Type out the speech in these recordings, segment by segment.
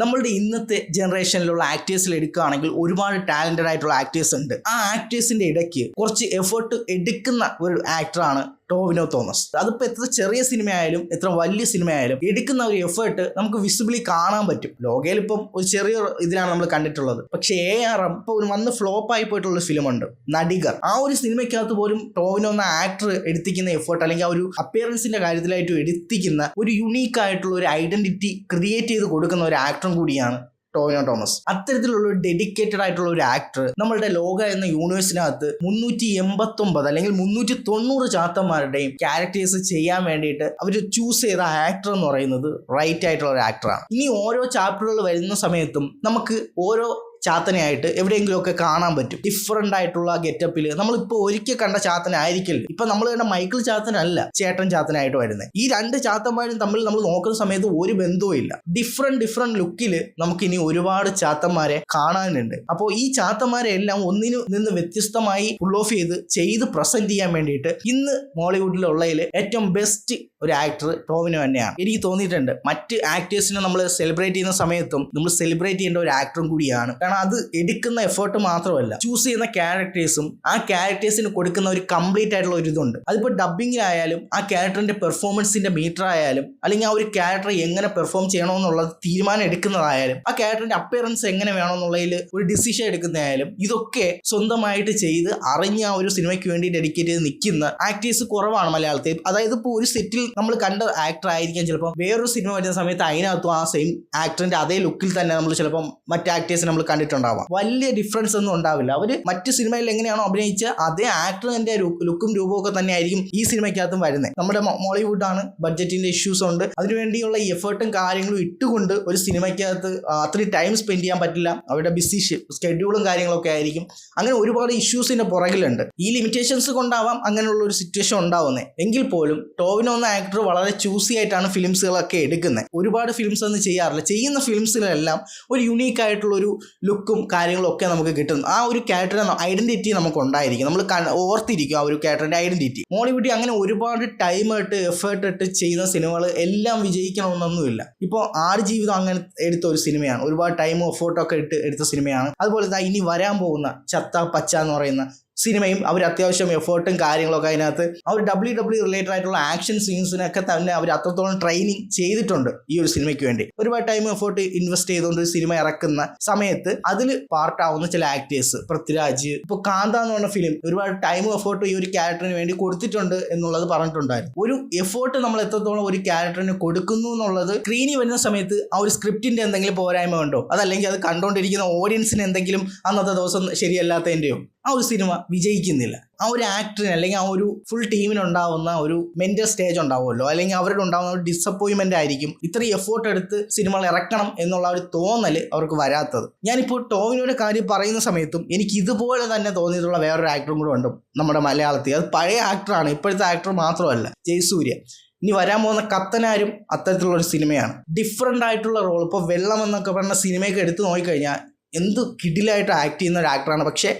നമ്മളുടെ ഇന്നത്തെ ജനറേഷനിലുള്ള ആക്ടേഴ്സിൽ എടുക്കുകയാണെങ്കിൽ ഒരുപാട് ടാലന്റഡ് ആയിട്ടുള്ള ആക്ടേഴ്സ് ഉണ്ട്. ആ ആക്ടേഴ്സിന്റെ ഇടയ്ക്ക് കുറച്ച് എഫേർട്ട് എടുക്കുന്ന ഒരു ആക്ടറാണ് ടോവിനോ തോമസ്. അതിപ്പോൾ എത്ര ചെറിയ സിനിമയായാലും എത്ര വലിയ സിനിമയായാലും എടുക്കുന്ന ഒരു എഫേർട്ട് നമുക്ക് വിസിബിളി കാണാൻ പറ്റും. ലോകയിൽ ഇപ്പം ഒരു ചെറിയ ഇതിലാണ് നമ്മൾ കണ്ടിട്ടുള്ളത്. പക്ഷേ ARM ഇപ്പോൾ ഒരു വന്ന് ഫ്ലോപ്പ് ആയി പോയിട്ടുള്ള ഫിലിമുണ്ട് നടികർ. ആ ഒരു സിനിമയ്ക്കകത്ത് പോലും ടോവിനോ എന്ന ആക്ടർ എടുത്തിക്കുന്ന എഫേർട്ട് അല്ലെങ്കിൽ ആ ഒരു അപ്പിയറൻസിന്റെ കാര്യത്തിലായിട്ടും എടുത്തിക്കുന്ന ഒരു യുണീക്ക് ആയിട്ടുള്ള ഒരു ഐഡന്റിറ്റി ക്രിയേറ്റ് ചെയ്ത് കൊടുക്കുന്ന ഒരു ആക്ടറും കൂടിയാണ് ടോവിനോ തോമസ്. അത്തരത്തിലുള്ള ഒരു ഡെഡിക്കേറ്റഡ് ആയിട്ടുള്ള ഒരു ആക്ടർ നമ്മളുടെ ലോക എന്ന യൂണിവേഴ്സിനകത്ത് 389 അല്ലെങ്കിൽ 390 ചാത്തന്മാരുടെയും ക്യാരക്ടേഴ്സ് ചെയ്യാൻ വേണ്ടിയിട്ട് അവർ ചൂസ് ചെയ്ത ആക്ടർ എന്ന് പറയുന്നത് റൈറ്റ് ആയിട്ടുള്ള ഒരു ആക്ടറാണ്. ഇനി ഓരോ ചാപ്റ്ററുകൾ വരുന്ന സമയത്തും നമുക്ക് ഓരോ ചാത്തനെയായിട്ട് എവിടെയെങ്കിലുമൊക്കെ കാണാൻ പറ്റും. ഡിഫറെന്റ് ആയിട്ടുള്ള ഗെറ്റപ്പിൽ നമ്മളിപ്പോൾ ഒരിക്കൽ കണ്ട ചാത്തനായിരിക്കില്ല ഇപ്പൊ നമ്മൾ കണ്ട മൈക്കിൾ ചാത്തനല്ല ചേട്ടൻ ചാത്തനായിട്ട് വരുന്നത്. ഈ രണ്ട് ചാത്തന്മാരും തമ്മിൽ നമ്മൾ നോക്കുന്ന സമയത്ത് ഒരു ബന്ധവും ഇല്ല. ഡിഫറെന്റ് ലുക്കിൽ നമുക്ക് ഇനി ഒരുപാട് ചാത്തന്മാരെ കാണാനുണ്ട്. അപ്പോൾ ഈ ചാത്തന്മാരെ എല്ലാം ഒന്നിനു നിന്ന് വ്യത്യസ്തമായി ഫുൾ ഓഫ് ചെയ്ത് പ്രസന്റ് ചെയ്യാൻ വേണ്ടിയിട്ട് ഇന്ന് മോളിവുഡിലുള്ളതിൽ ഏറ്റവും ബെസ്റ്റ് ഒരു ആക്ടർ ടോവിനോ തന്നെയാണ്. എനിക്ക് തോന്നിയിട്ടുണ്ട് മറ്റ് ആക്ടേഴ്സിനെ നമ്മൾ സെലിബ്രേറ്റ് ചെയ്യുന്ന സമയത്തും നമ്മൾ സെലിബ്രേറ്റ് ചെയ്യേണ്ട ഒരു ആക്ടറും കൂടിയാണ്. കാരണം അത് എടുക്കുന്ന എഫേർട്ട് മാത്രമല്ല, ചൂസ് ചെയ്യുന്ന ക്യാരക്ടേഴ്സും ആ ക്യാരക്ടേഴ്സിന് കൊടുക്കുന്ന ഒരു കംപ്ലീറ്റ് ആയിട്ടുള്ള ഒരു ഇതുണ്ട്. അതിപ്പോൾ ഡബിങ്ങിലായാലും ആ ക്യാരക്ടറിന്റെ പെർഫോമൻസിന്റെ മീറ്റർ ആയാലും അല്ലെങ്കിൽ ആ ഒരു ക്യാരക്ടർ എങ്ങനെ പെർഫോം ചെയ്യണമെന്നുള്ളത് തീരുമാനം എടുക്കുന്നതായാലും ആ ക്യാരക്ടറിന്റെ അപ്പിയറൻസ് എങ്ങനെ വേണമെന്നുള്ളതിൽ ഒരു ഡിസിഷൻ എടുക്കുന്നതായാലും ഇതൊക്കെ സ്വന്തമായിട്ട് ചെയ്ത് അറിഞ്ഞ ആ ഒരു സിനിമയ്ക്ക് വേണ്ടി ഡെഡിക്കേറ്റ് ചെയ്ത് നിൽക്കുന്ന ആക്ടേഴ്സ് കുറവാണ് മലയാളത്തിൽ. അതായത് ഇപ്പോൾ ഒരു സെറ്റിൽ നമ്മൾ കണ്ട ആക്ടർ ആയിരിക്കാം ചിലപ്പോൾ വേറൊരു സിനിമ വരുന്ന സമയത്ത് അതിനകത്തും ആ സെയിം ആക്ടറിന്റെ അതേ ലുക്കിൽ തന്നെ നമ്മൾ ചിലപ്പോൾ മറ്റു ആക്ടേഴ്സിനെ നമ്മൾ കണ്ടിട്ടുണ്ടാവാം. വലിയ ഡിഫറൻസ് ഒന്നും ഉണ്ടാവില്ല. അവർ മറ്റു സിനിമയിൽ എങ്ങനെയാണോ അഭിനയിച്ച അതേ ആക്ടറിന്റെ ലുക്കും രൂപവും ഒക്കെ തന്നെ ആയിരിക്കും ഈ സിനിമയ്ക്കകത്തും വരുന്നത്. നമ്മുടെ മോളിവുഡാണ്, ബഡ്ജറ്റിന്റെ ഇഷ്യൂസ് ഉണ്ട്, അതിനുവേണ്ടിയുള്ള എഫേർട്ടും കാര്യങ്ങളും ഇട്ടുകൊണ്ട് ഒരു സിനിമയ്ക്കകത്ത് അത്രയും ടൈം സ്പെൻഡ് ചെയ്യാൻ പറ്റില്ല. അവരുടെ ബിസി സ്കെഡ്യൂളും കാര്യങ്ങളൊക്കെ ആയിരിക്കും. അങ്ങനെ ഒരുപാട് ഇഷ്യൂസിന്റെ പുറകിലുണ്ട്. ഈ ലിമിറ്റേഷൻസ് കൊണ്ടാവാം അങ്ങനെയുള്ള ഒരു സിറ്റുവേഷൻ ഉണ്ടാവുന്നത്. എങ്കിൽ പോലും ടോവിനോ എന്ന ആക്ടർ വളരെ ചൂസി ആയിട്ടാണ് ഫിലിംസുകളൊക്കെ എടുക്കുന്നത്. ഒരുപാട് ഫിലിംസ് ഒന്നും ചെയ്യാറില്ല. ചെയ്യുന്ന ഫിലിംസിലെല്ലാം ഒരു യുണീക്ക് ആയിട്ടുള്ള ഒരു ലുക്കും കാര്യങ്ങളും ഒക്കെ നമുക്ക് കിട്ടും. ആ ഒരു ക്യാരക്ടറിന്റെ ഐഡന്റിറ്റി നമുക്ക് ഉണ്ടായിരിക്കും. നമ്മൾ ഓർത്തിരിക്കും ആ ഒരു ക്യാരക്ടറിന്റെ ഐഡന്റിറ്റി. മോളിവുഡിൽ അങ്ങനെ ഒരുപാട് ടൈം ഇട്ട് എഫേർട്ട് ഇട്ട് ചെയ്യുന്ന സിനിമകൾ എല്ലാം വിജയിക്കണമെന്നൊന്നുമില്ല. ഇപ്പോൾ ആടുജീവിതം അങ്ങനെ എടുത്ത ഒരു സിനിമയാണ്. ഒരുപാട് ടൈമും എഫേർട്ടൊക്കെ ഇട്ട് എടുത്ത സിനിമയാണ്. അതുപോലെ ഇനി വരാൻ പോകുന്ന ചത്ത പച്ച എന്ന് പറയുന്ന സിനിമയും അവർ അത്യാവശ്യം എഫേർട്ടും കാര്യങ്ങളൊക്കെ അതിനകത്ത് അവർ WWE റിലേറ്റഡ് ആയിട്ടുള്ള ആക്ഷൻ സീൻസിനൊക്കെ തന്നെ അവർ അത്രത്തോളം ട്രെയിനിങ് ചെയ്തിട്ടുണ്ട് ഈ ഒരു സിനിമയ്ക്ക് വേണ്ടി. ഒരുപാട് ടൈം എഫേർട്ട് ഇൻവെസ്റ്റ് ചെയ്തുകൊണ്ട് ഒരു സിനിമ ഇറക്കുന്ന സമയത്ത് അതിൽ പാർട്ടാവുന്ന ചില ആക്ടേഴ്സ്, പൃഥ്വിരാജ്, ഇപ്പോൾ കാന്ത എന്ന് പറഞ്ഞ ഫിലിം ഒരുപാട് ടൈമും എഫേർട്ടും ഈ ഒരു ക്യാരക്ടറിന് വേണ്ടി കൊടുത്തിട്ടുണ്ട് എന്നുള്ളത് പറഞ്ഞിട്ടുണ്ടായിരുന്നു. ഒരു എഫേർട്ട് നമ്മൾ എത്രത്തോളം ഒരു ക്യാരക്ടറിന് കൊടുക്കുന്നു എന്നുള്ളത് സ്ക്രീനിൽ വരുന്ന സമയത്ത് ആ ഒരു സ്ക്രിപ്റ്റിന്റെ എന്തെങ്കിലും പോരായ്മ ഉണ്ടോ, അതല്ലെങ്കിൽ അത് കണ്ടുകൊണ്ടിരിക്കുന്ന ഓഡിയൻസിന് എന്തെങ്കിലും അന്നത്തെ ദിവസം ശരിയല്ലാത്തതിൻ്റെയോ ആ ഒരു സിനിമ വിജയിക്കുന്നില്ല. ആ ഒരു ആക്ടറിന് അല്ലെങ്കിൽ ആ ഒരു ഫുൾ ടീമിനുണ്ടാവുന്ന ഒരു മെന്റൽ സ്റ്റേജ് ഉണ്ടാവുമല്ലോ, അല്ലെങ്കിൽ അവരുടെ ഉണ്ടാവുന്ന ഒരു ഡിസപ്പോയിൻമെന്റ് ആയിരിക്കും ഇത്രയും എഫേർട്ട് എടുത്ത് സിനിമകൾ ഇറക്കണം എന്നുള്ള ഒരു തോന്നൽ അവർക്ക് വരാത്തത്. ഞാനിപ്പോൾ ടോവിനോയുടെ കാര്യം പറയുന്ന സമയത്തും എനിക്ക് ഇതുപോലെ തന്നെ തോന്നിയിട്ടുള്ള വേറൊരു ആക്ടറും കൂടെ ഉണ്ട് നമ്മുടെ മലയാളത്തിൽ. അത് പഴയ ആക്ടറാണ്, ഇപ്പോഴത്തെ ആക്ടർ മാത്രമല്ല, ജയസൂര്യ. ഇനി വരാൻ പോകുന്ന കത്തനാരും അത്തരത്തിലുള്ള ഒരു സിനിമയാണ്. ഡിഫറെന്റ് ആയിട്ടുള്ള റോൾ. ഇപ്പോൾ വെള്ളം എന്നൊക്കെ പറഞ്ഞ സിനിമയൊക്കെ എടുത്ത് നോക്കിക്കഴിഞ്ഞാൽ എന്ത് കിടിലായിട്ട് ആക്ട് ചെയ്യുന്ന ഒരു ആക്ടറാണ്. പക്ഷേ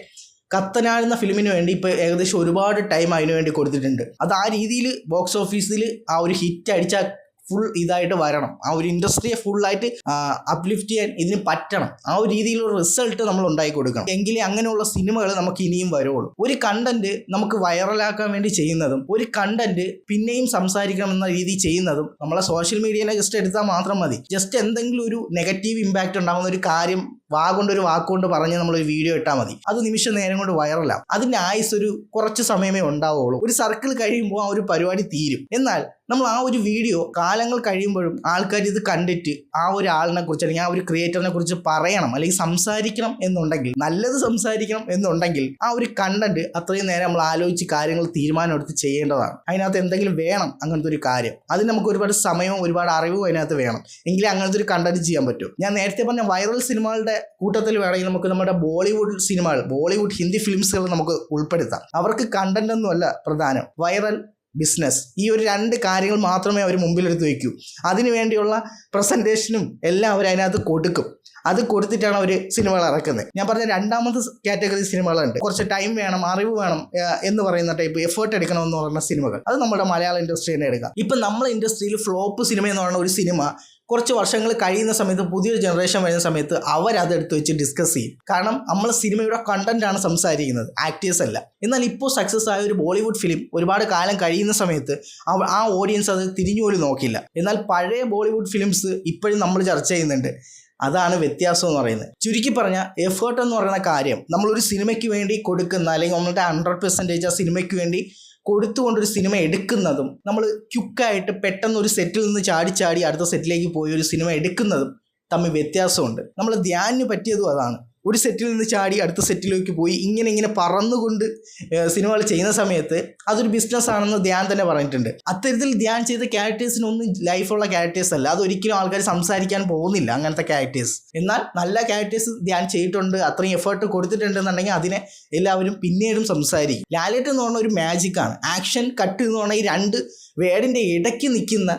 കത്തനാരുന്ന ഫിലിമിന് വേണ്ടി ഇപ്പോൾ ഏകദേശം ഒരുപാട് ടൈം അതിനു വേണ്ടി കൊടുത്തിട്ടുണ്ട്. അത് ആ രീതിയിൽ ബോക്സ് ഓഫീസിൽ ആ ഒരു ഹിറ്റ് അടിച്ചാൽ ഫുൾ ഇതായിട്ട് വരണം. ആ ഒരു ഇൻഡസ്ട്രിയെ ഫുള്ളായിട്ട് അപ്ലിഫ്റ്റ് ചെയ്യാൻ ഇതിന് പറ്റണം. ആ ഒരു രീതിയിലുള്ള റിസൾട്ട് നമ്മൾ ഉണ്ടാക്കി കൊടുക്കണം. എങ്കിലേ അങ്ങനെയുള്ള സിനിമകൾ നമുക്ക് ഇനിയും വരുള്ളൂ. ഒരു കണ്ടന്റ് നമുക്ക് വൈറലാക്കാൻ വേണ്ടി ചെയ്യുന്നതും ഒരു കണ്ടന്റ് പിന്നെയും സംസാരിക്കണം എന്ന രീതിയിൽ ചെയ്യുന്നതും നമ്മളെ സോഷ്യൽ മീഡിയയിലെ ജസ്റ്റ് എടുത്താൽ മാത്രം മതി. ജസ്റ്റ് എന്തെങ്കിലും ഒരു നെഗറ്റീവ് ഇമ്പാക്റ്റ് ഉണ്ടാകുന്ന ഒരു കാര്യം ഒരു വാക്കുകൊണ്ട് പറഞ്ഞ് നമ്മളൊരു വീഡിയോ ഇട്ടാൽ മതി. അത് നിമിഷ നേരം കൊണ്ട് വൈറലാവും. അതിൻ്റെ ആയുസ് ഒരു കുറച്ച് സമയമേ ഉണ്ടാവുള്ളൂ. ഒരു സർക്കിൾ കഴിയുമ്പോൾ ആ ഒരു പരിപാടി തീരും. എന്നാൽ നമ്മൾ ആ ഒരു വീഡിയോ കാലങ്ങൾ കഴിയുമ്പോഴും ആൾക്കാർ ഇത് കണ്ടിട്ട് ആ ഒരു ആളിനെ കുറിച്ച് അല്ലെങ്കിൽ ആ ഒരു ക്രിയേറ്ററിനെ കുറിച്ച് പറയണം അല്ലെങ്കിൽ സംസാരിക്കണം എന്നുണ്ടെങ്കിൽ, നല്ലത് സംസാരിക്കണം എന്നുണ്ടെങ്കിൽ ആ ഒരു കണ്ടന്റ് അത്രയും നേരം നമ്മൾ ആലോചിച്ച് കാര്യങ്ങൾ തീരുമാനം എടുത്ത് ചെയ്യേണ്ടതാണ്. അതിനകത്ത് എന്തെങ്കിലും വേണം അങ്ങനത്തെ ഒരു കാര്യം. അതിന് നമുക്ക് ഒരുപാട് സമയവും ഒരുപാട് അറിവും അതിനകത്ത് വേണം. എങ്കിലേ അങ്ങനത്തെ ഒരു കണ്ടന്റ് ചെയ്യാൻ പറ്റും. ഞാൻ നേരത്തെ പറഞ്ഞ വൈറൽ സിനിമകളുടെ കൂട്ടത്തിൽ വേണമെങ്കിൽ നമുക്ക് നമ്മുടെ ബോളിവുഡ് സിനിമകൾ, ബോളിവുഡ് ഹിന്ദി ഫിലിംസുകൾ നമുക്ക് ഉൾപ്പെടുത്താം. അവർക്ക് കണ്ടന്റ് ഒന്നുമല്ല പ്രധാനം, വൈറൽ, ബിസിനസ്. ഈ ഒരു രണ്ട് കാര്യങ്ങൾ മാത്രമേ അവർ മുമ്പിലെടുത്ത് വയ്ക്കൂ. അതിനു വേണ്ടിയുള്ള പ്രസന്റേഷനും എല്ലാം അവർ അതിനകത്ത് കൊടുക്കും. അത് കൊടുത്തിട്ടാണ് അവർ സിനിമകൾ ഇറക്കുന്നത്. ഞാൻ പറഞ്ഞ രണ്ടാമത്തെ കാറ്റഗറി സിനിമകളുണ്ട്. കുറച്ച് ടൈം വേണം, അറിവ് വേണം എന്ന് പറയുന്ന ടൈപ്പ്, എഫേർട്ട് എടുക്കണമെന്ന് പറയുന്ന സിനിമകൾ. അത് നമ്മുടെ മലയാള ഇൻഡസ്ട്രി തന്നെ എടുക്കാം. ഇപ്പം നമ്മളെ ഇൻഡസ്ട്രിയിൽ ഫ്ലോപ്പ് സിനിമ എന്ന് പറയുന്ന ഒരു സിനിമ കുറച്ച് വർഷങ്ങൾ കഴിയുന്ന സമയത്ത് പുതിയൊരു ജനറേഷൻ വരുന്ന സമയത്ത് അവരതെടുത്ത് വെച്ച് ഡിസ്കസ് ചെയ്യും. കാരണം നമ്മൾ സിനിമയുടെ കണ്ടന്റാണ് സംസാരിക്കുന്നത്, ആക്ടേഴ്സ് അല്ല. എന്നാൽ ഇപ്പോൾ സക്സസ് ആയ ഒരു ബോളിവുഡ് ഫിലിം ഒരുപാട് കാലം കഴിയുന്ന സമയത്ത് ആ ഓഡിയൻസ് അത് തിരിഞ്ഞു പോലും നോക്കില്ല. എന്നാൽ പഴയ ബോളിവുഡ് ഫിലിംസ് ഇപ്പോഴും നമ്മൾ ചർച്ച ചെയ്യുന്നുണ്ട്. അതാണ് വ്യത്യാസം എന്ന് പറയുന്നത്. ചുരുക്കി പറഞ്ഞാൽ എഫേർട്ട് എന്ന് പറയുന്ന കാര്യം നമ്മളൊരു സിനിമയ്ക്ക് വേണ്ടി കൊടുക്കുന്ന, അല്ലെങ്കിൽ നമ്മളുടെ 100% ആ സിനിമയ്ക്ക് വേണ്ടി കൊടുത്തുകൊണ്ടൊരു സിനിമ എടുക്കുന്നതും നമ്മൾ ക്യുക്കായിട്ട് പെട്ടെന്ന് ഒരു സെറ്റിൽ നിന്ന് ചാടി അടുത്ത സെറ്റിലേക്ക് പോയി ഒരു സിനിമ എടുക്കുന്നതും തമ്മിൽ വ്യത്യാസമുണ്ട്. നമ്മൾ ധ്യാനിന് പറ്റിയതും അതാണ്. ഒരു സെറ്റിൽ നിന്ന് ചാടി അടുത്ത സെറ്റിലേക്ക് പോയി ഇങ്ങനെ പറന്നുകൊണ്ട് സിനിമകൾ ചെയ്യുന്ന സമയത്ത് അതൊരു ബിസിനസ് ആണെന്ന് ധ്യാൻ തന്നെ പറഞ്ഞിട്ടുണ്ട്. അത്തരത്തിൽ ധ്യാൻ ചെയ്ത ക്യാരക്ടേഴ്സിനൊന്നും ലൈഫുള്ള ക്യാരക്ടേഴ്സ് അല്ല. അതൊരിക്കലും ആൾക്കാർ സംസാരിക്കാൻ പോകുന്നില്ല അങ്ങനത്തെ ക്യാരക്ടേഴ്സ്. എന്നാൽ നല്ല ക്യാരക്ടേഴ്സ് ധ്യാൻ ചെയ്തിട്ടുണ്ട്, അത്രയും എഫേർട്ട് കൊടുത്തിട്ടുണ്ടെന്നുണ്ടെങ്കിൽ അതിനെ എല്ലാവരും പിന്നീടും സംസാരിക്കും. ലാലേട്ടൻ എന്ന് പറഞ്ഞ ഒരു മാജിക്കാണ്. ആക്ഷൻ കട്ട് എന്ന് പറഞ്ഞാൽ ഈ രണ്ട് വേടിൻ്റെ ഇടയ്ക്ക് നിൽക്കുന്ന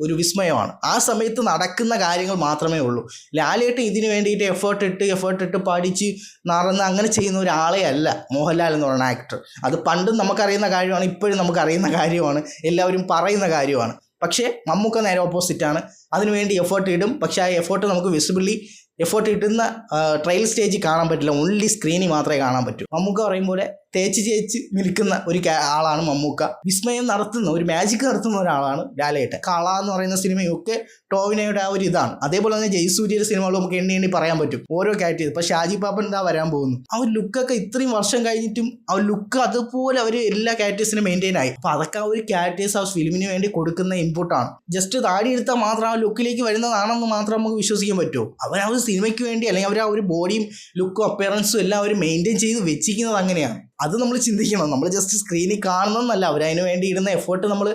ഒരു വിസ്മയമാണ്. ആ സമയത്ത് നടക്കുന്ന കാര്യങ്ങൾ മാത്രമേ ഉള്ളൂ. ലാലേട്ടൻ ഇതിന് വേണ്ടിയിട്ട് എഫേർട്ട് ഇട്ട് പഠിച്ച് നടന്ന് അങ്ങനെ ചെയ്യുന്ന ഒരാളെ അല്ല മോഹൻലാൽ എന്ന് പറയുന്ന ആക്ടർ. അത് പണ്ടും നമുക്കറിയുന്ന കാര്യമാണ്, ഇപ്പോഴും നമുക്കറിയുന്ന കാര്യമാണ്, എല്ലാവരും പറയുന്ന കാര്യമാണ്. പക്ഷേ മമ്മൂക്ക നേരെ ഓപ്പോസിറ്റാണ്. അതിനുവേണ്ടി എഫേർട്ട് ഇടും, പക്ഷേ ആ എഫേർട്ട് നമുക്ക് വിസിബിളി എഫേർട്ട് ഇടുന്ന ട്രയൽ സ്റ്റേജ് കാണാൻ പറ്റില്ല, ഓൺലി സ്ക്രീനിൽ മാത്രമേ കാണാൻ പറ്റൂ. മമ്മൂക്ക പറയും പോലെ തേച്ച് നിൽക്കുന്ന ഒരു ആളാണ് മമ്മൂക്ക. വിസ്മയം നടത്തുന്ന, ഒരു മാജിക് നടത്തുന്ന ഒരാളാണ് ലാലേട്ടൻ. കള എന്ന് പറയുന്ന സിനിമയൊക്കെ ടോവിനോയുടെ ആ ഒരു ഇതാണ്. അതേപോലെ തന്നെ ജയസൂര്യയുടെ സിനിമകൾ നമുക്ക് എണ്ണി പറയാൻ പറ്റും ഓരോ ക്യാരക്ടേഴ്സ്. ഇപ്പോൾ ഷാജി പാപ്പൻ എന്താ വരാൻ പോകുന്നു, ആ ഒരു ലുക്കൊക്കെ ഇത്രയും വർഷം കഴിഞ്ഞിട്ടും ആ ഒരു ലുക്ക് അതുപോലെ അവർ എല്ലാ ക്യാരക്ടേഴ്സിനും മെയിൻറ്റെയിൻ ആയി. അപ്പോൾ അതൊക്കെ ആ ഒരു ക്യാരക്ടേഴ്സ് ആ ഫിലിമിന് വേണ്ടി കൊടുക്കുന്ന ഇൻപുട്ടാണ്. ജസ്റ്റ് താടി എടുത്താൽ മാത്രം ആ ലുക്കിലേക്ക് വരുന്നതാണെന്ന് മാത്രം നമുക്ക് വിശ്വസിക്കാൻ പറ്റുമോ? അവർ ആ ഒരു സിനിമയ്ക്ക് വേണ്ടി, അല്ലെങ്കിൽ അവർ ആ ഒരു ബോഡിയും ലുക്കും അപ്പിയറൻസും എല്ലാം അവർ മെയിൻറ്റെയിൻ ചെയ്ത് വെച്ചിരിക്കുന്നത് അങ്ങനെയാണ്. അത് നമ്മൾ ചിന്തിക്കണം. നമ്മൾ ജസ്റ്റ് സ്ക്രീനിൽ കാണുന്നതെന്നല്ല, അവരതിന് വേണ്ടി ഇടുന്ന എഫേർട്ട് നമ്മൾ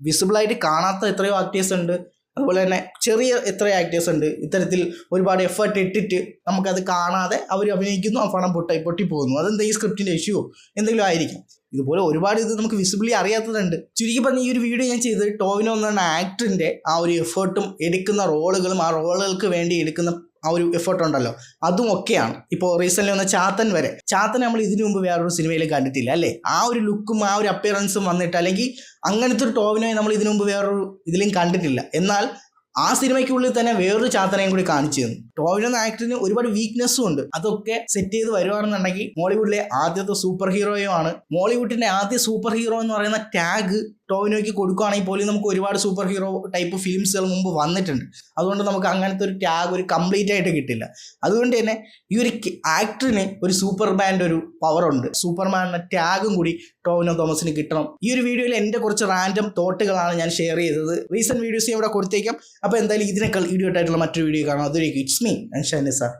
വിസിബിളായിട്ട് കാണാത്ത എത്രയോ ആക്ടേഴ്സ് ഉണ്ട്. അതുപോലെ തന്നെ ചെറിയ എത്രയോ ആക്ടേഴ്സ് ഉണ്ട് ഇത്തരത്തിൽ ഒരുപാട് എഫേർട്ട് ഇട്ടിട്ട് നമുക്കത് കാണാതെ അവർ അഭിനയിക്കുന്നു, ആ പണം പൊട്ടിപ്പോകുന്നു. അതെന്തെങ്കിലും സ്ക്രിപ്റ്റിൻ്റെ ഇഷ്യൂവോ എന്തെങ്കിലും ആയിരിക്കും. ഇതുപോലെ ഒരുപാട് ഇത് നമുക്ക് വിസിബിളി അറിയാത്തതുണ്ട്. ചുരുക്കി പറഞ്ഞ ഈ ഒരു വീഡിയോ ഞാൻ ചെയ്തത് ടോവിനോ എന്ന് പറഞ്ഞ ആക്ടറിൻ്റെ ആ ഒരു എഫേർട്ടും എടുക്കുന്ന റോളുകളും ആ റോളുകൾക്ക് വേണ്ടി എടുക്കുന്ന ആ ഒരു എഫേർട്ട് ഉണ്ടല്ലോ, അതും ഒക്കെയാണ്. ഇപ്പോൾ റീസെൻ്റ്ലി വന്ന ചാത്തൻ നമ്മൾ ഇതിനു മുമ്പ് വേറൊരു സിനിമയിൽ കണ്ടിട്ടില്ല അല്ലേ? ആ ഒരു ലുക്കും ആ ഒരു അപ്പിയറൻസും വന്നിട്ട്, അല്ലെങ്കിൽ അങ്ങനത്തെ ഒരു ടോവിനോയെ നമ്മൾ ഇതിനു മുമ്പ് വേറൊരു ഇതിലും കണ്ടിട്ടില്ല. എന്നാൽ ആ സിനിമയ്ക്കുള്ളിൽ തന്നെ വേറൊരു ചാത്തനെയും കൂടി കാണിച്ചു തന്നു. ടോവിനോ എന്ന ആക്ടറിന് ഒരുപാട് വീക്ക്നെസ്സും ഉണ്ട്. അതൊക്കെ സെറ്റ് ചെയ്ത് വരുവാണെന്നുണ്ടെങ്കിൽ മോളിവുഡിലെ ആദ്യത്തെ സൂപ്പർ ഹീറോയുമാണ്. മോളിവുഡിൻ്റെ ആദ്യ സൂപ്പർ ഹീറോ എന്ന് പറയുന്ന ടാഗ് ടോവിനോയ്ക്ക് കൊടുക്കുകയാണെങ്കിൽ പോലും നമുക്ക് ഒരുപാട് സൂപ്പർ ഹീറോ ടൈപ്പ് ഫിലിംസുകൾ മുമ്പ് വന്നിട്ടുണ്ട്. അതുകൊണ്ട് നമുക്ക് അങ്ങനത്തെ ഒരു ടാഗ് ഒരു കംപ്ലീറ്റ് ആയിട്ട് കിട്ടില്ല. അതുകൊണ്ട് തന്നെ ഈ ഒരു ആക്ടറിന് ഒരു സൂപ്പർമാൻ്റെ ഒരു പവറുണ്ട്. സൂപ്പർമാൻ്റെ ടാഗും കൂടി ടോവിനോ തോമസിന് കിട്ടണം. ഈ ഒരു വീഡിയോയിൽ എൻ്റെ കുറച്ച് റാൻഡം തോട്ടുകളാണ് ഞാൻ ഷെയർ ചെയ്തത്. റീസെൻറ്റ് വീഡിയോസ് ഇവിടെ കൊടുത്തേക്കാം. അപ്പോൾ എന്തായാലും ഇതിനേക്കാൾ വീഡിയോ ആയിട്ടുള്ള മറ്റൊരു വീഡിയോ കാണാം. അതുവരേക്കും ഇറ്റ്സ് മീ അൻഷാൻ നിസാർ.